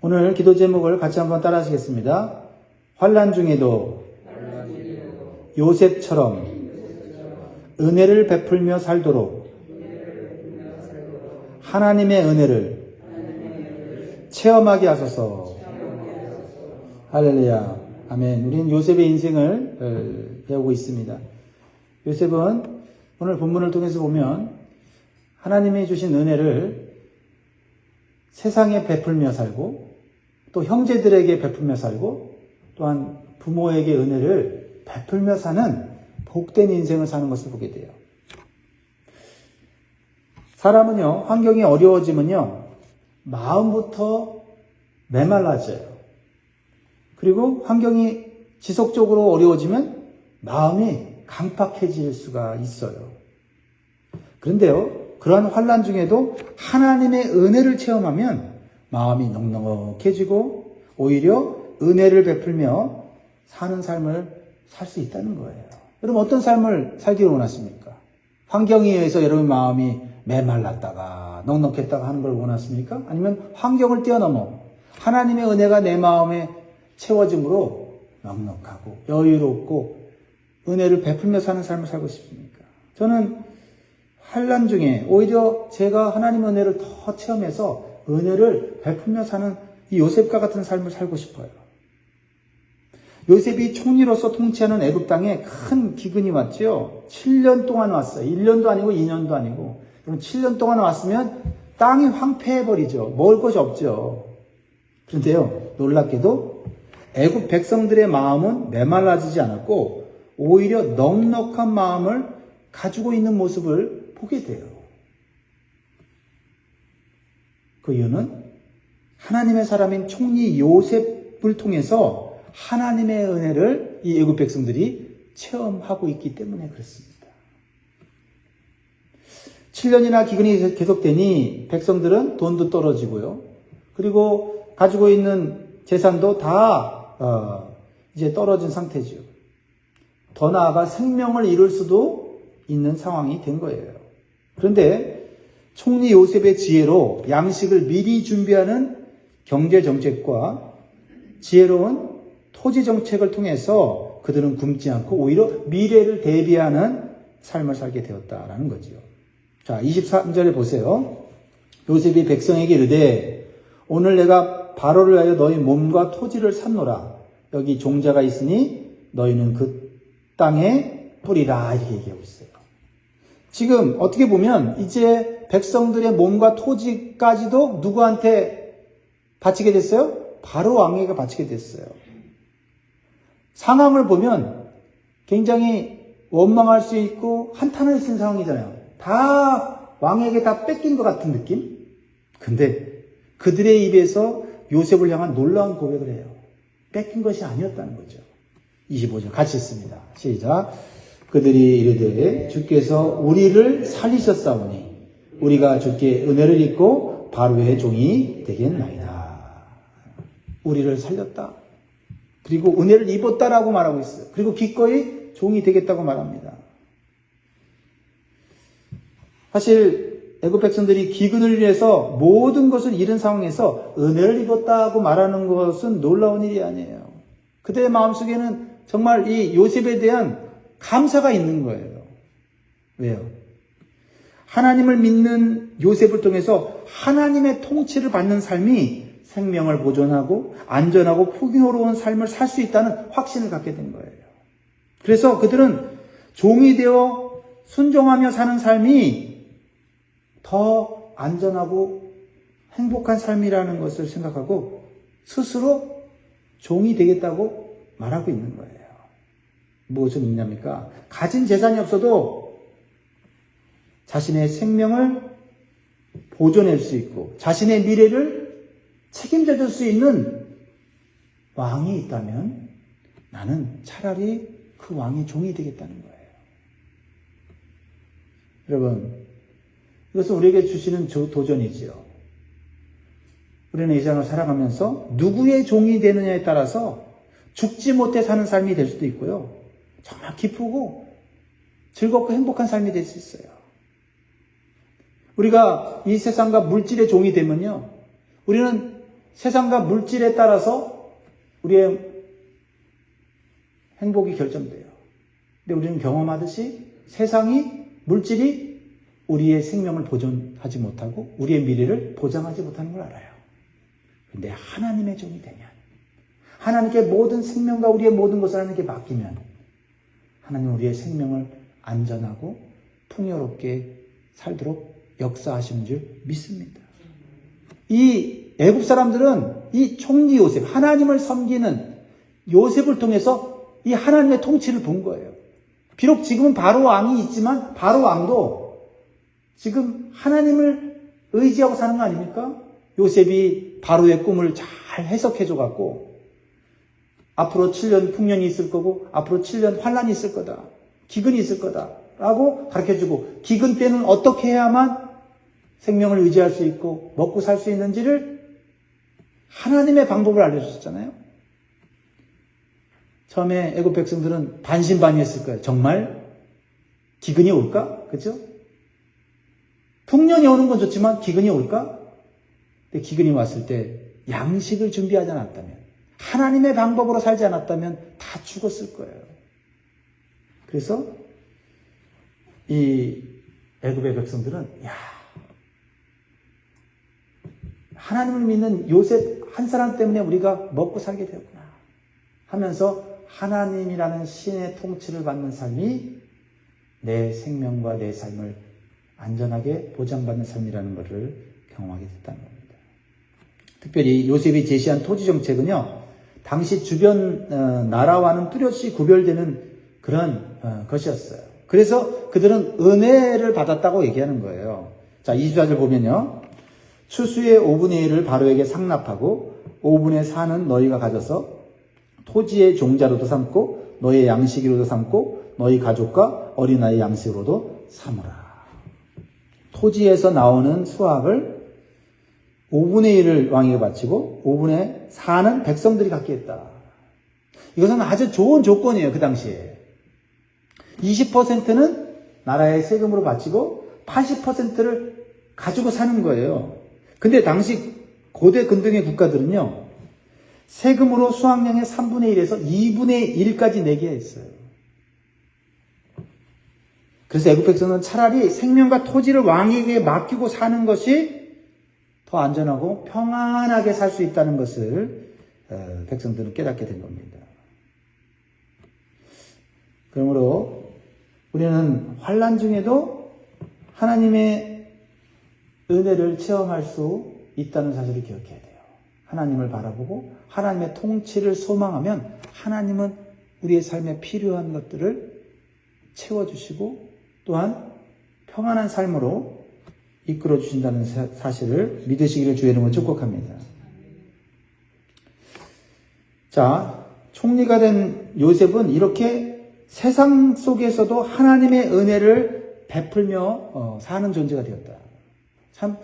오늘 기도 제목을 같이 한번 따라 하시겠습니다. 환난 중에도 요셉처럼 은혜를 베풀며 살도록 하나님의 은혜를 체험하게 하소서. 할렐루야. 아멘. 우리는 요셉의 인생을 배우고 있습니다. 요셉은 오늘 본문을 통해서 보면 하나님이 주신 은혜를 세상에 베풀며 살고 또 형제들에게 베풀며 살고 또한 부모에게 은혜를 베풀며 사는 복된 인생을 사는 것을 보게 돼요. 사람은요, 환경이 어려워지면요, 마음부터 메말라져요. 그리고 환경이 지속적으로 어려워지면 마음이 강팍해질 수가 있어요. 그런데요, 그러한 환난 중에도 하나님의 은혜를 체험하면 마음이 넉넉해지고 오히려 은혜를 베풀며 사는 삶을 살 수 있다는 거예요. 여러분 어떤 삶을 살기를 원하십니까? 환경에 의해서 여러분 마음이 메말랐다가 넉넉했다가 하는 걸 원하십니까? 아니면 환경을 뛰어넘어 하나님의 은혜가 내 마음에 채워짐으로 넉넉하고 여유롭고 은혜를 베풀며 사는 삶을 살고 싶습니까? 저는 환난 중에 오히려 제가 하나님의 은혜를 더 체험해서 은혜를 베풀며 사는 이 요셉과 같은 삶을 살고 싶어요. 요셉이 총리로서 통치하는 애굽 땅에 큰 기근이 왔죠. 7년 동안 왔어요. 1년도 아니고 2년도 아니고. 그럼 7년 동안 왔으면 땅이 황폐해버리죠. 먹을 것이 없죠. 그런데요, 놀랍게도 애굽 백성들의 마음은 메말라지지 않았고 오히려 넉넉한 마음을 가지고 있는 모습을 보게 돼요. 그 이유는 하나님의 사람인 총리 요셉을 통해서 하나님의 은혜를 이 애굽 백성들이 체험하고 있기 때문에 그렇습니다. 7년이나 기근이 계속되니 백성들은 돈도 떨어지고요. 그리고 가지고 있는 재산도 다 이제 떨어진 상태죠. 더 나아가 생명을 잃을 수도 있는 상황이 된 거예요. 그런데 총리 요셉의 지혜로 양식을 미리 준비하는 경제 정책과 지혜로운 토지 정책을 통해서 그들은 굶지 않고 오히려 미래를 대비하는 삶을 살게 되었다라는 거지요. 자, 23절에 보세요. 요셉이 백성에게 이르되 오늘 내가 바로를 위하여 너희 몸과 토지를 샀노라. 여기 종자가 있으니 너희는 그 땅에 뿌리라. 이렇게 얘기하고 있어요. 지금 어떻게 보면 이제 백성들의 몸과 토지까지도 누구한테 바치게 됐어요? 바로 왕에게 바치게 됐어요. 상황을 보면 굉장히 원망할 수 있고 한탄할 수 있는 상황이잖아요. 다 왕에게 다 뺏긴 것 같은 느낌? 근데 그들의 입에서 요셉을 향한 놀라운 고백을 해요. 뺏긴 것이 아니었다는 거죠. 25절 같이 읽습니다. 시작. 그들이 이르되 주께서 우리를 살리셨사오니 우리가 주께 은혜를 입고 바로의 종이 되겠나이다. 우리를 살렸다. 그리고 은혜를 입었다라고 말하고 있어요. 그리고 기꺼이 종이 되겠다고 말합니다. 사실 애굽 백성들이 기근을 위해서 모든 것을 잃은 상황에서 은혜를 입었다고 말하는 것은 놀라운 일이 아니에요. 그들의 마음속에는 정말 이 요셉에 대한 감사가 있는 거예요. 왜요? 하나님을 믿는 요셉을 통해서 하나님의 통치를 받는 삶이 생명을 보존하고 안전하고 풍요로운 삶을 살 수 있다는 확신을 갖게 된 거예요. 그래서 그들은 종이 되어 순종하며 사는 삶이 더 안전하고 행복한 삶이라는 것을 생각하고 스스로 종이 되겠다고 말하고 있는 거예요. 무엇을 믿습니까? 가진 재산이 없어도 자신의 생명을 보존할 수 있고 자신의 미래를 책임져 줄 수 있는 왕이 있다면 나는 차라리 그 왕의 종이 되겠다는 거예요. 여러분, 이것은 우리에게 주시는 도전이지요. 우리는 이 세상을 살아가면서 누구의 종이 되느냐에 따라서 죽지 못해 사는 삶이 될 수도 있고요. 정말 기쁘고 즐겁고 행복한 삶이 될 수 있어요. 우리가 이 세상과 물질의 종이 되면요, 우리는 세상과 물질에 따라서 우리의 행복이 결정돼요. 근데 우리는 경험하듯이 세상이, 물질이 우리의 생명을 보존하지 못하고 우리의 미래를 보장하지 못하는 걸 알아요. 그런데 하나님의 종이 되면, 하나님께 모든 생명과 우리의 모든 것을 하나님께 맡기면 하나님은 우리의 생명을 안전하고 풍요롭게 살도록 역사하시는 줄 믿습니다. 이 애굽 사람들은 이 총리 요셉, 하나님을 섬기는 요셉을 통해서 이 하나님의 통치를 본 거예요. 비록 지금은 바로 왕이 있지만 바로 왕도 지금 하나님을 의지하고 사는 거 아닙니까? 요셉이 바로의 꿈을 잘 해석해줘 갖고 앞으로 7년 풍년이 있을 거고 앞으로 7년 환란이 있을 거다. 기근이 있을 거다. 라고 가르쳐주고 기근 때는 어떻게 해야만 생명을 유지할 수 있고 먹고 살 수 있는지를 하나님의 방법을 알려주셨잖아요. 처음에 애굽 백성들은 반신반의했을 거예요. 정말 기근이 올까? 그렇죠? 풍년이 오는 건 좋지만 기근이 올까? 근데 기근이 왔을 때 양식을 준비하지 않았다면, 하나님의 방법으로 살지 않았다면 다 죽었을 거예요. 그래서 이 애굽의 백성들은 하나님을 믿는 요셉 한 사람 때문에 우리가 먹고 살게 되었구나 하면서 하나님이라는 신의 통치를 받는 삶이 내 생명과 내 삶을 안전하게 보장받는 삶이라는 것을 경험하게 됐다는 겁니다. 특별히 요셉이 제시한 토지 정책은요, 당시 주변 나라와는 뚜렷이 구별되는 그런 것이었어요. 그래서 그들은 은혜를 받았다고 얘기하는 거예요. 자, 24절 보면요. 추수의 5분의 1을 바로에게 상납하고 5분의 4는 너희가 가져서 토지의 종자로도 삼고 너희의 양식으로도 삼고 너희 가족과 어린아이 양식으로도 삼으라. 토지에서 나오는 수확을 5분의 1을 왕에게 바치고 5분의 4는 백성들이 갖게 했다. 이것은 아주 좋은 조건이에요. 그 당시에. 20%는 나라의 세금으로 바치고 80%를 가지고 사는 거예요. 근데 당시 고대 근동의 국가들은요, 세금으로 수확량의 3분의 1에서 2분의 1까지 내게 했어요. 그래서 애굽 백성은 차라리 생명과 토지를 왕에게 맡기고 사는 것이 더 안전하고 평안하게 살 수 있다는 것을 백성들은 깨닫게 된 겁니다. 그러므로 우리는 환난 중에도 하나님의 은혜를 체험할 수 있다는 사실을 기억해야 돼요. 하나님을 바라보고 하나님의 통치를 소망하면 하나님은 우리의 삶에 필요한 것들을 채워주시고 또한 평안한 삶으로 이끌어 주신다는 사실을 믿으시기를 주의 이름으로 축복합니다. 자, 총리가 된 요셉은 이렇게 세상 속에서도 하나님의 은혜를 베풀며 사는 존재가 되었다. 참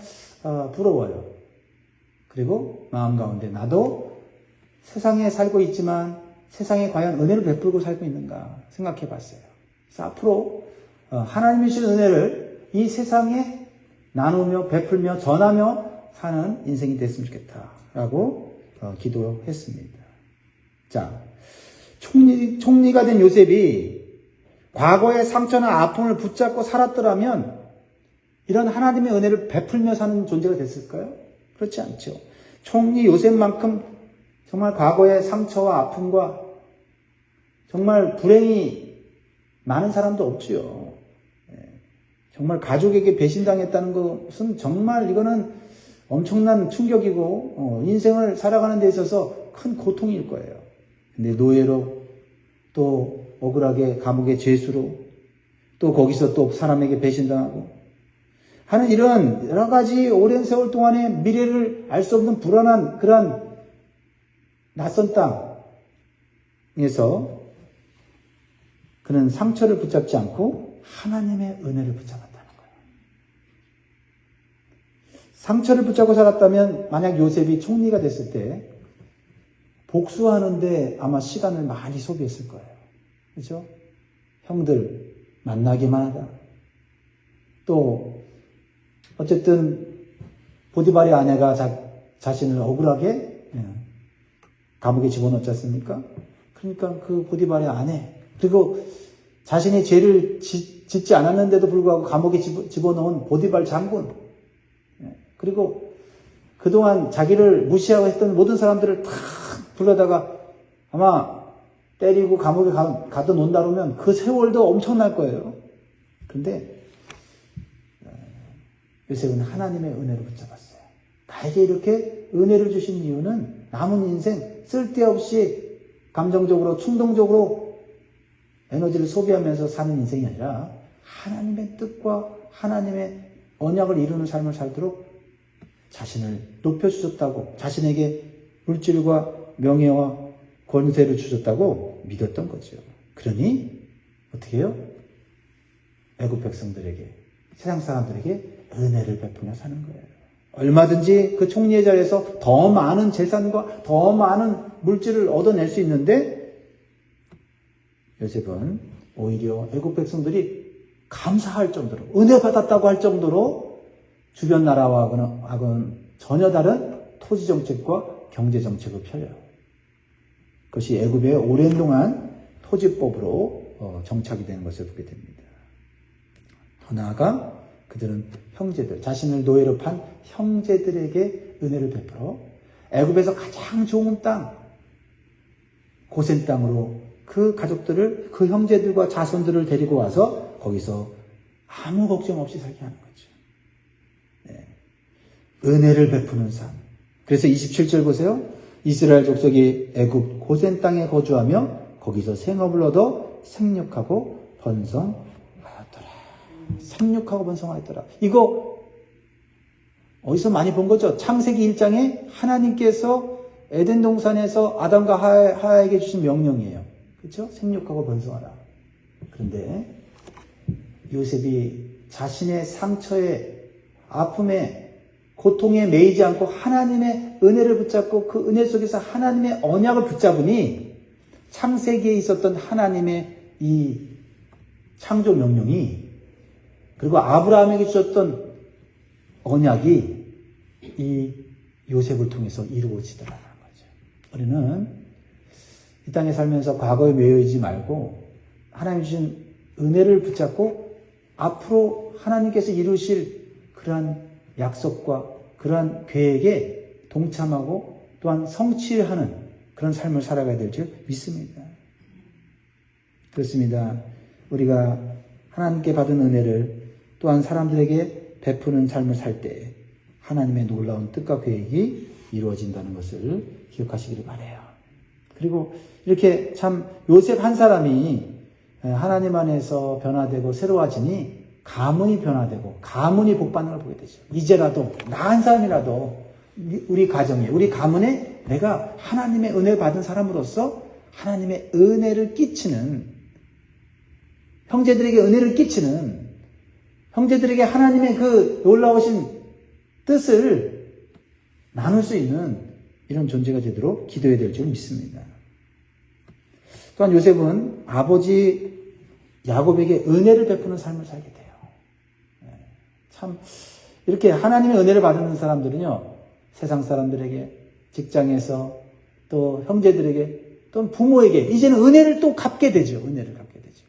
부러워요. 그리고 마음 가운데 나도 세상에 살고 있지만 세상에 과연 은혜를 베풀고 살고 있는가 생각해 봤어요. 그래서 앞으로 하나님이 주신 은혜를 이 세상에 나누며 베풀며 전하며 사는 인생이 됐으면 좋겠다라고 기도했습니다. 자, 총리가 된 요셉이 과거의 상처나 아픔을 붙잡고 살았더라면 이런 하나님의 은혜를 베풀며 사는 존재가 됐을까요? 그렇지 않죠. 총리 요셉만큼 정말 과거의 상처와 아픔과 정말 불행이 많은 사람도 없지요. 정말 가족에게 배신당했다는 것은 정말 이거는 엄청난 충격이고 인생을 살아가는 데 있어서 큰 고통일 거예요. 근데 노예로 또 억울하게 감옥의 죄수로 또 거기서 또 사람에게 배신당하고 하는 이런 여러 가지 오랜 세월 동안의 미래를 알 수 없는 불안한 그런 낯선 땅에서 그는 상처를 붙잡지 않고 하나님의 은혜를 붙잡았다는 거예요. 상처를 붙잡고 살았다면 만약 요셉이 총리가 됐을 때 복수하는데 아마 시간을 많이 소비했을 거예요. 그렇죠? 형들 만나기만 하다. 또 어쨌든 보디발의 아내가 자신을 억울하게 감옥에 집어넣지 않습니까? 그러니까 그 보디발의 아내, 그리고 자신이 죄를 짓지 않았는데도 불구하고 감옥에 집어넣은 보디발 장군, 그리고 그동안 자기를 무시하고 했던 모든 사람들을 다 불러다가 아마 때리고 감옥에 가둬놓는다 그러면 그 세월도 엄청날 거예요. 근데 요셉은 하나님의 은혜를 붙잡았어요. 나에게 이렇게 은혜를 주신 이유는 남은 인생 쓸데없이 감정적으로 충동적으로 에너지를 소비하면서 사는 인생이 아니라 하나님의 뜻과 하나님의 언약을 이루는 삶을 살도록 자신을 높여주셨다고, 자신에게 물질과 명예와 권세를 주셨다고 믿었던 거죠. 그러니 어떻게 해요? 애국 백성들에게, 세상 사람들에게 은혜를 베푸며 사는 거예요. 얼마든지 그 총리의 자리에서 더 많은 재산과 더 많은 물질을 얻어낼 수 있는데 요셉은 오히려 애국 백성들이 감사할 정도로, 은혜 받았다고 할 정도로 주변 나라와는 전혀 다른 토지 정책과 경제 정책을 펴려요. 그것이 애굽의 오랜 동안 토지법으로 정착이 되는 것을 보게 됩니다. 더 나아가 그들은 형제들, 자신을 노예로 판 형제들에게 은혜를 베풀어 애굽에서 가장 좋은 땅, 고센 땅으로 그 가족들을, 그 형제들과 자손들을 데리고 와서 거기서 아무 걱정 없이 살게 하는 거죠. 네. 은혜를 베푸는 삶. 그래서 27절 보세요. 이스라엘 족속이 애굽 고센 땅에 거주하며 거기서 생업을 얻어 생육하고 번성하였더라. 생육하고 번성하였더라. 이거 어디서 많이 본 거죠? 창세기 1장에 하나님께서 에덴 동산에서 아담과 하와에게 주신 명령이에요. 그렇죠? 생육하고 번성하라. 그런데 요셉이 자신의 상처에, 아픔에, 고통에 매이지 않고 하나님의 은혜를 붙잡고 그 은혜 속에서 하나님의 언약을 붙잡으니 창세기에 있었던 하나님의 이 창조 명령이, 그리고 아브라함에게 주셨던 언약이 이 요셉을 통해서 이루어지더라는 거죠. 우리는 이 땅에 살면서 과거에 매여있지 말고 하나님 주신 은혜를 붙잡고 앞으로 하나님께서 이루실 그러한 약속과 그러한 계획에 동참하고 또한 성취하는 그런 삶을 살아가야 될 줄 믿습니다. 그렇습니다. 우리가 하나님께 받은 은혜를 또한 사람들에게 베푸는 삶을 살 때 하나님의 놀라운 뜻과 계획이 이루어진다는 것을 기억하시기를 바라요. 그리고 이렇게 참 요셉 한 사람이 하나님 안에서 변화되고 새로워지니 가문이 변화되고 가문이 복받는 걸 보게 되죠. 이제라도 나 한 사람이라도 우리 가정에, 우리 가문에 내가 하나님의 은혜를 받은 사람으로서 하나님의 은혜를 끼치는, 형제들에게 은혜를 끼치는, 형제들에게 하나님의 그 놀라우신 뜻을 나눌 수 있는 이런 존재가 되도록 기도해야 될 줄 믿습니다. 또한 요셉은 아버지 야곱에게 은혜를 베푸는 삶을 살게 돼요. 참 이렇게 하나님의 은혜를 받는 사람들은요, 세상 사람들에게, 직장에서, 또 형제들에게, 또 부모에게 이제는 은혜를 또 갚게 되죠. 은혜를 갚게 되죠.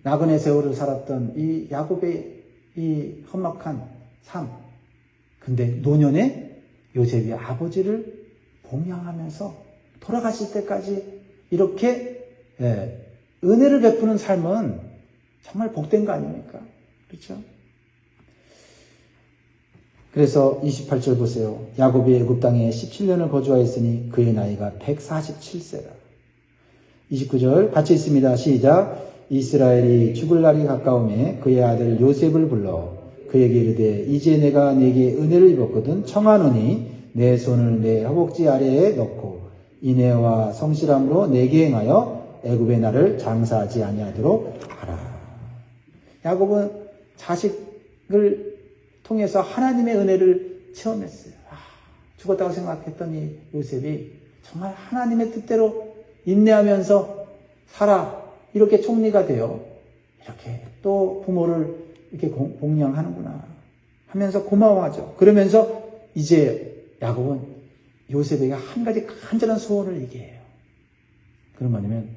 나그네 세월을 살았던 이 야곱의 이 험악한 삶. 근데 노년에 요셉이 아버지를 봉양하면서 돌아가실 때까지 이렇게 은혜를 베푸는 삶은 정말 복된 거 아닙니까? 그렇죠? 그래서 28절 보세요. 야곱이 애굽 땅에 17년을 거주하였으니 그의 나이가 147세라. 29절 같이 있습니다. 시작. 이스라엘이 죽을 날이 가까우매 그의 아들 요셉을 불러 그에게 이르되 이제 내가 네게 은혜를 입었거든 청하노니 내 손을 내 허벅지 아래에 넣고 인애와 성실함으로 내게 행하여 애굽의 나를 장사하지 아니하도록 하라. 야곱은 자식을 통해서 하나님의 은혜를 체험했어요. 죽었다고 생각했던 이 요셉이 정말 하나님의 뜻대로 인내하면서 살아 이렇게 총리가 되어 이렇게 또 부모를 이렇게 봉양하는구나 하면서 고마워하죠. 그러면서 이제 야곱은 요셉에게 한 가지 간절한 소원을 얘기해요. 그런 뭐냐면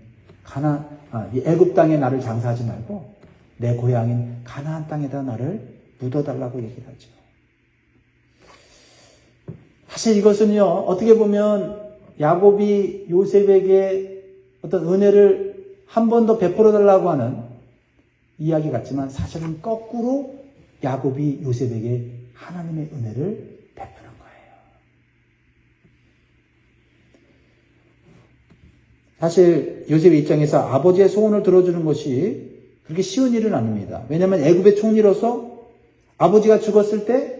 이 애굽 땅에 나를 장사하지 말고 내 고향인 가나안 땅에다 나를 묻어달라고 얘기를 하죠. 사실 이것은요, 어떻게 보면 야곱이 요셉에게 어떤 은혜를 한 번 더 베풀어 달라고 하는 이야기 같지만 사실은 거꾸로 야곱이 요셉에게 하나님의 은혜를 베푸는 거예요. 사실 요셉의 입장에서 아버지의 소원을 들어주는 것이 그렇게 쉬운 일은 아닙니다. 왜냐하면 애굽의 총리로서 아버지가 죽었을 때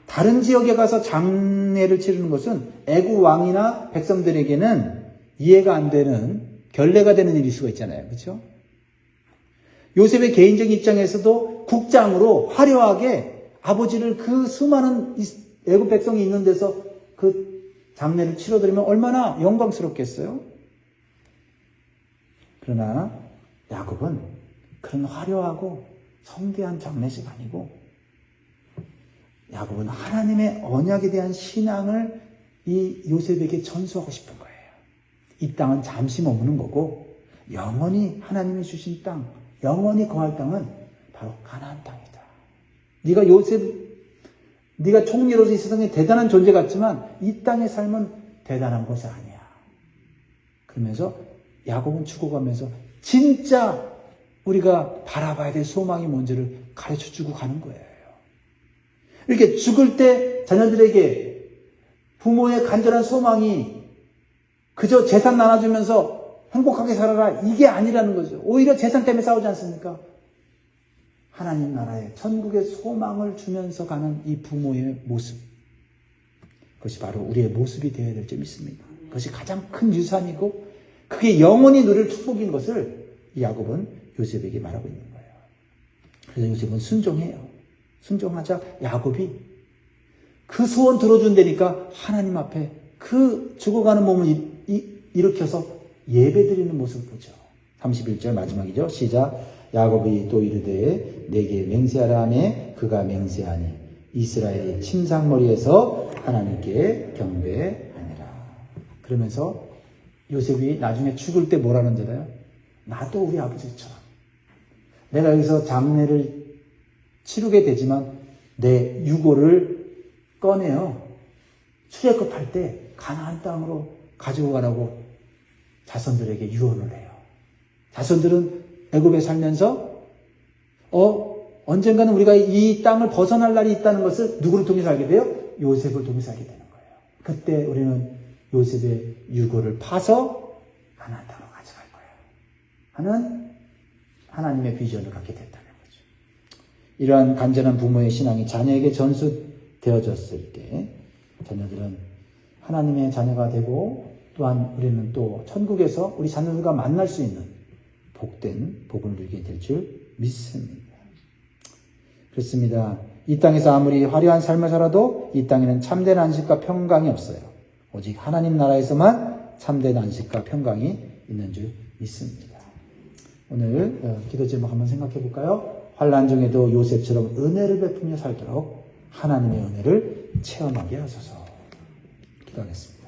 다른 지역에 가서 장례를 치르는 것은 애굽 왕이나 백성들에게는 이해가 안 되는 결례가 되는 일일 수가 있잖아요. 그렇죠? 요셉의 개인적인 입장에서도 국장으로 화려하게 아버지를 그 수많은 애굽 백성이 있는 데서 그 장례를 치러드리면 얼마나 영광스럽겠어요? 그러나 야곱은 그런 화려하고 성대한 장례식 아니고 야곱은 하나님의 언약에 대한 신앙을 이 요셉에게 전수하고 싶은 거예요. 이 땅은 잠시 머무는 거고 영원히 하나님이 주신 땅, 영원히 거할 땅은 바로 가나안 땅이다. 네가 총리로서 이 세상에 대단한 존재 같지만 이 땅의 삶은 대단한 것이 아니야. 그러면서 야곱은 죽어가면서 진짜 우리가 바라봐야 될 소망이 뭔지를 가르쳐주고 가는 거예요. 이렇게 죽을 때 자녀들에게 부모의 간절한 소망이 그저 재산 나눠주면서 행복하게 살아라 이게 아니라는 거죠. 오히려 재산 때문에 싸우지 않습니까? 하나님 나라에 천국의 소망을 주면서 가는 이 부모의 모습, 그것이 바로 우리의 모습이 되어야 될 줄 믿습니다. 그것이 가장 큰 유산이고 그게 영원히 누릴 축복인 것을 야곱은 요셉에게 말하고 있는 거예요. 그래서 요셉은 순종해요. 순종하자 야곱이 그 소원 들어준다니까 하나님 앞에 그 죽어가는 몸을 일으켜서 예배드리는 모습을 보죠. 31절 마지막이죠. 시작. 야곱이 또 이르되 내게 맹세하라 하매 그가 맹세하니 이스라엘의 침상머리에서 하나님께 경배하니라. 그러면서 요셉이 나중에 죽을 때 뭐라는 줄 알아요? 나도 우리 아버지처럼 내가 여기서 장례를 치르게 되지만 내 유고를 꺼내어 출애굽 할 때 가나안 땅으로 가지고 가라고 자손들에게 유언을 해요. 자손들은 애굽에 살면서 언젠가는 우리가 이 땅을 벗어날 날이 있다는 것을 누구를 통해서 알게 돼요? 요셉을 통해서 알게 되는 거예요. 그때 우리는 요셉의 유고를 파서 가나안 땅으로 가져갈 거예요 하는 하나님의 비전을 갖게 됐다는 거죠. 이러한 간절한 부모의 신앙이 자녀에게 전수되어졌을 때 자녀들은 하나님의 자녀가 되고 또한 우리는 또 천국에서 우리 자녀들과 만날 수 있는 복된 복을 누리게 될 줄 믿습니다. 그렇습니다. 이 땅에서 아무리 화려한 삶을 살아도 이 땅에는 참된 안식과 평강이 없어요. 오직 하나님 나라에서만 참된 안식과 평강이 있는 줄 믿습니다. 오늘 기도 제목 한번 생각해 볼까요? 환난 중에도 요셉처럼 은혜를 베푸며 살도록 하나님의 은혜를 체험하게 하소서. 기도하겠습니다.